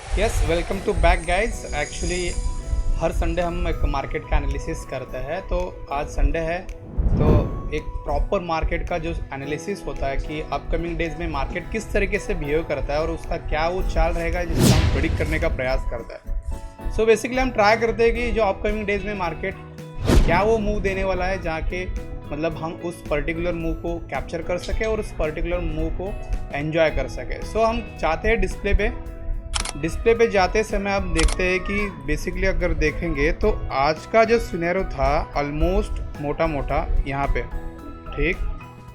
Yes, welcome to back guys. Actually हर Sunday हम एक मार्केट का एनालिसिस करते हैं। तो आज संडे है, तो एक प्रॉपर मार्केट का जो एनालिसिस होता है कि अपकमिंग डेज में मार्केट किस तरीके से बिहेव करता है और उसका क्या वो चाल रहेगा जिसका हम प्रेडिक्ट करने का प्रयास करता है। सो बेसिकली हम ट्राई करते हैं कि जो अपकमिंग डेज में मार्केट क्या वो मूव देने वाला है, जहाँ के मतलब हम उस पर्टिकुलर मूव को कैप्चर कर सके और उस पर्टिकुलर मूव को एंजॉय कर सके। सो हम चाहते हैं डिस्प्ले पे जाते समय आप देखते हैं कि बेसिकली अगर देखेंगे तो आज का जो सिनेरियो था ऑलमोस्ट मोटा मोटा यहाँ पे, ठीक,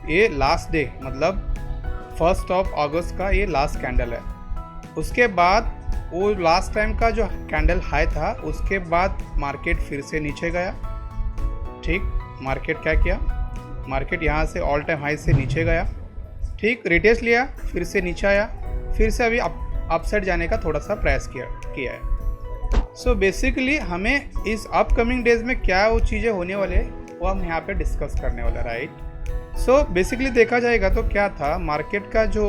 ये लास्ट डे मतलब 1 अगस्त का ये लास्ट कैंडल है। उसके बाद वो लास्ट टाइम का जो कैंडल हाई था उसके बाद मार्केट फिर से नीचे गया। ठीक, मार्केट क्या किया, मार्केट यहाँ से ऑल टाइम हाई से नीचे गया, ठीक, रिटेस्ट लिया, फिर से नीचे आया, फिर से अभी अपसाइड जाने का थोड़ा सा प्रयास किया है। सो बेसिकली हमें इस अपकमिंग डेज में क्या वो चीज़ें होने वाले वो हम यहाँ पे डिस्कस करने वाले, राइट। सो बेसिकली देखा जाएगा तो क्या था मार्केट का जो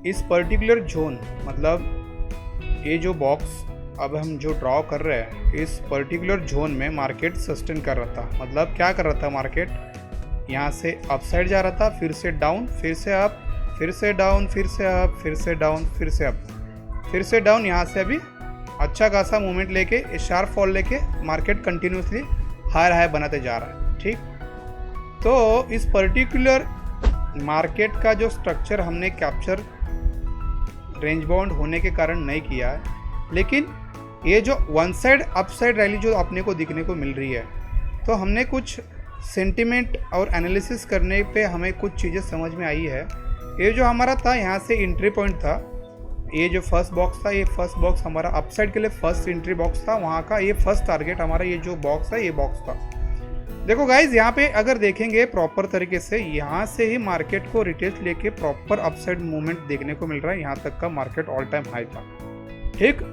इस पर्टिकुलर जोन, मतलब ये जो बॉक्स अब हम जो ड्रॉ कर रहे हैं इस पर्टिकुलर जोन में मार्केट सस्टेन कर रहा था। मतलब क्या कर रहा था, मार्केट यहाँ से अपसाइड जा रहा था, फिर से डाउन, फिर से अप, फिर से डाउन, फिर से अप, फिर से डाउन, फिर से अप, फिर से डाउन। यहाँ से अभी अच्छा खासा मूवमेंट लेके शार्प फॉल लेके मार्केट कंटिन्यूसली हायर हाई बनाते जा रहा है। ठीक, तो इस पर्टिकुलर मार्केट का जो स्ट्रक्चर हमने कैप्चर रेंज बाउंड होने के कारण नहीं किया है, लेकिन ये जो वन साइड अपसाइड रैली जो अपने को दिखने को मिल रही है, तो हमने कुछ सेंटिमेंट और एनालिसिस करने पे हमें कुछ चीज़ें समझ में आई है। ये जो हमारा था यहाँ से एंट्री पॉइंट था, ये जो फर्स्ट बॉक्स था, ये फर्स्ट बॉक्स हमारा अपसाइड के लिए फर्स्ट एंट्री बॉक्स था, वहाँ का ये फर्स्ट टारगेट हमारा ये जो बॉक्स है ये बॉक्स था। देखो गाइज, यहाँ पे अगर देखेंगे प्रॉपर तरीके से यहाँ से ही मार्केट को रिटेस्ट लेके प्रॉपर अपसाइड मूवमेंट देखने को मिल रहा है। यहाँ तक का मार्केट ऑल टाइम हाई था। ठीक,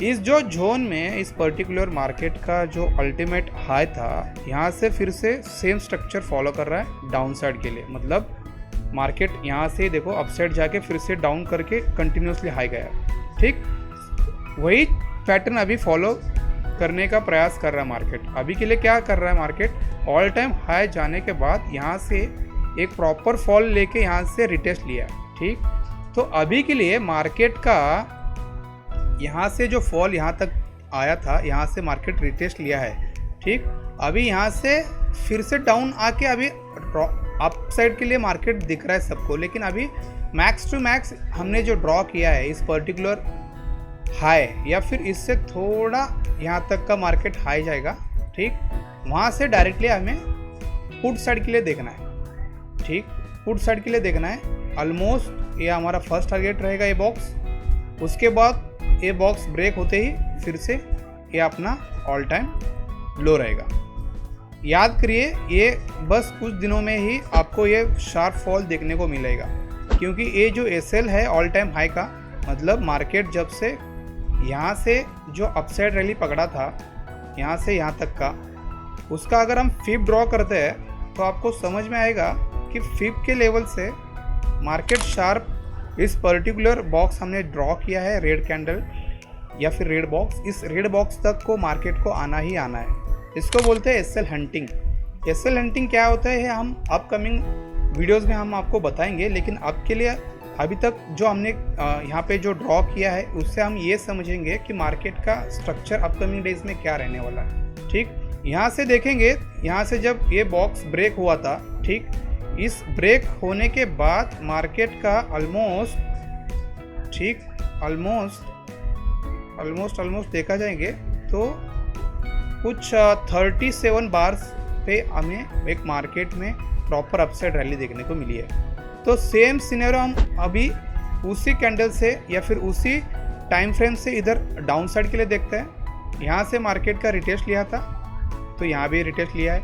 इस जो जोन में इस पर्टिकुलर मार्केट का जो अल्टीमेट हाई था, यहाँ से फिर से सेम स्ट्रक्चर फॉलो कर रहा है डाउन साइड के लिए। मतलब मार्केट यहाँ से देखो अपसाइड जाके फिर से डाउन करके कंटिन्यूसली हाई गया। ठीक, वही पैटर्न अभी फॉलो करने का प्रयास कर रहा है मार्केट। अभी के लिए क्या कर रहा है मार्केट, ऑल टाइम हाई जाने के बाद यहाँ से एक प्रॉपर फॉल लेके यहाँ से रिटेस्ट लिया। ठीक, तो अभी के लिए मार्केट का यहाँ से जो फॉल यहाँ तक आया था, यहाँ से मार्केट रिटेस्ट लिया है। ठीक, अभी यहाँ से फिर से डाउन आके अभी अप साइड के लिए मार्केट दिख रहा है सबको, लेकिन अभी मैक्स टू मैक्स हमने जो ड्रॉ किया है इस पर्टिकुलर हाई या फिर इससे थोड़ा यहाँ तक का मार्केट हाई जाएगा। ठीक, वहाँ से डायरेक्टली हमें पुट साइड के लिए देखना है। ठीक, पुट साइड के लिए देखना है। ऑलमोस्ट ये हमारा फर्स्ट टारगेट रहेगा ये बॉक्स। उसके बाद ये बॉक्स ब्रेक होते ही फिर से ये अपना ऑल टाइम लो रहेगा। याद करिए, ये बस कुछ दिनों में ही आपको ये शार्प फॉल देखने को मिलेगा, क्योंकि ये जो एसएल है ऑल टाइम हाई का, मतलब मार्केट जब से यहाँ से जो अपसाइड रैली पकड़ा था यहाँ से यहाँ तक का, उसका अगर हम फिब ड्रॉ करते हैं तो आपको समझ में आएगा कि फिब के लेवल से मार्केट शार्प इस पर्टिकुलर बॉक्स हमने ड्रॉ किया है, रेड कैंडल या फिर रेड बॉक्स, इस रेड बॉक्स तक को मार्केट को आना ही आना है। इसको बोलते हैं एसएल हंटिंग। एसएल हंटिंग क्या होता है हम अपकमिंग वीडियोस में हम आपको बताएंगे, लेकिन अब के लिए अभी तक जो हमने यहाँ पे जो ड्रॉ किया है उससे हम ये समझेंगे कि मार्केट का स्ट्रक्चर अपकमिंग डेज में क्या रहने वाला है। ठीक, यहाँ से देखेंगे, यहाँ से जब ये बॉक्स ब्रेक हुआ था, ठीक, इस ब्रेक होने के बाद मार्केट का ऑलमोस्ट देखा जाएंगे तो कुछ 37 बार्स पे हमें एक मार्केट में प्रॉपर अपसाइड रैली देखने को मिली है। तो सेम सिनेरियो हम अभी उसी कैंडल से या फिर उसी टाइम फ्रेम से इधर डाउन साइड के लिए देखते हैं। यहाँ से मार्केट का रिटेस्ट लिया था तो यहाँ भी रिटेस्ट लिया है,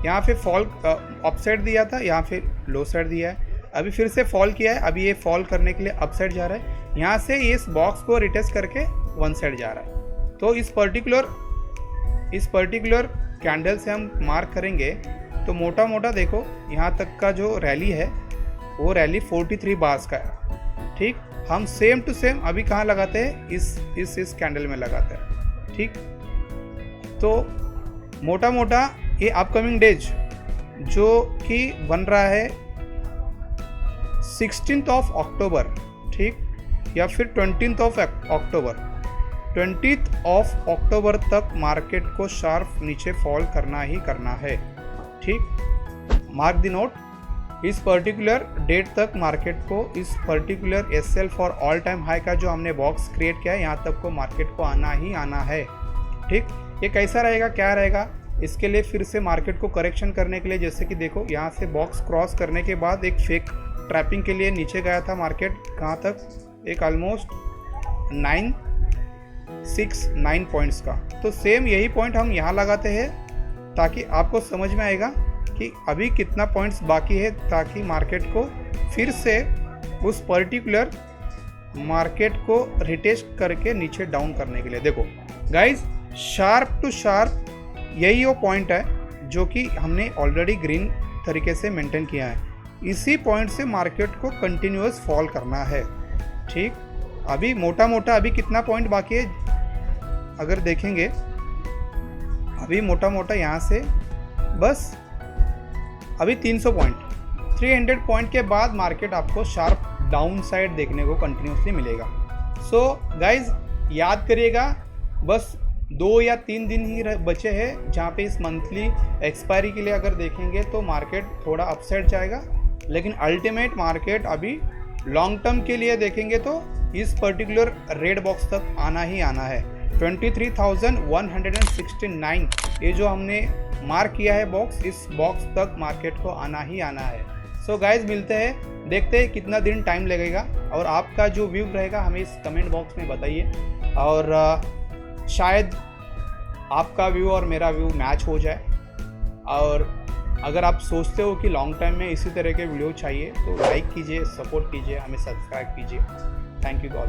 यहाँ पे फॉल अपसाइड दिया था, यहाँ पे लो साइड दिया है, अभी फिर से फॉल किया है, अभी ये फॉल करने के लिए अपसाइड जा रहा है, यहाँ से इस बॉक्स को रिटेस्ट करके वन साइड जा रहा है। तो इस पर्टिकुलर कैंडल से हम मार्क करेंगे तो मोटा मोटा देखो यहाँ तक का जो रैली है वो रैली 43 बार्स का है। ठीक, हम सेम टू सेम अभी कहाँ लगाते हैं, इस कैंडल में लगाते हैं। ठीक, तो मोटा मोटा ये अपकमिंग डेज जो कि बन रहा है 16th ऑफ अक्टूबर, ठीक, या फिर 20th of October, 20th of October तक मार्केट को शार्प नीचे फॉल करना ही करना है। ठीक, मार्क द नोट, इस पर्टिकुलर डेट तक मार्केट को इस particular SL for all time high का जो हमने बॉक्स क्रिएट किया है यहाँ तक को मार्केट को आना ही आना है। ठीक, ये कैसा रहेगा, क्या रहेगा, इसके लिए फिर से मार्केट को करेक्शन करने के लिए, जैसे कि देखो यहाँ से बॉक्स क्रॉस करने के बाद एक फेक ट्रैपिंग के लिए नीचे गया था मार्केट, कहाँ तक, एक ऑलमोस्ट 969 पॉइंट्स का। तो सेम यही पॉइंट हम यहाँ लगाते हैं ताकि आपको समझ में आएगा कि अभी कितना पॉइंट्स बाकी है, ताकि मार्केट को फिर से उस पर्टिकुलर मार्केट को रिटेस्ट करके नीचे डाउन करने के लिए। देखो गाइज, शार्प टू शार्प यही वो पॉइंट है जो कि हमने ऑलरेडी ग्रीन तरीके से मेंटेन किया है। इसी पॉइंट से मार्केट को कंटिन्यूअस फॉल करना है। ठीक, अभी मोटा मोटा अभी कितना पॉइंट बाकी है अगर देखेंगे, अभी मोटा मोटा यहाँ से बस अभी 300 पॉइंट, 300 पॉइंट के बाद मार्केट आपको शार्प डाउन साइड देखने को कंटिन्यूसली मिलेगा। सो गाइज याद करिएगा, बस 2 या 3 दिन ही बचे हैं जहाँ पे इस मंथली एक्सपायरी के लिए अगर देखेंगे तो मार्केट थोड़ा अपसाइड जाएगा, लेकिन अल्टीमेट मार्केट अभी लॉन्ग टर्म के लिए देखेंगे तो इस पर्टिकुलर रेड बॉक्स तक आना ही आना है। 23,169 ये जो हमने मार्क किया है बॉक्स, इस बॉक्स तक मार्केट को आना ही आना है। सो गाइज मिलते हैं, देखते हैं कितना दिन टाइम लगेगा, और आपका जो व्यू रहेगा हमें इस कमेंट बॉक्स में बताइए, और शायद आपका व्यू और मेरा व्यू मैच हो जाए। और अगर आप सोचते हो कि लॉन्ग टाइम में इसी तरह के वीडियो चाहिए तो लाइक कीजिए, सपोर्ट कीजिए, हमें सब्सक्राइब कीजिए। Thank you all.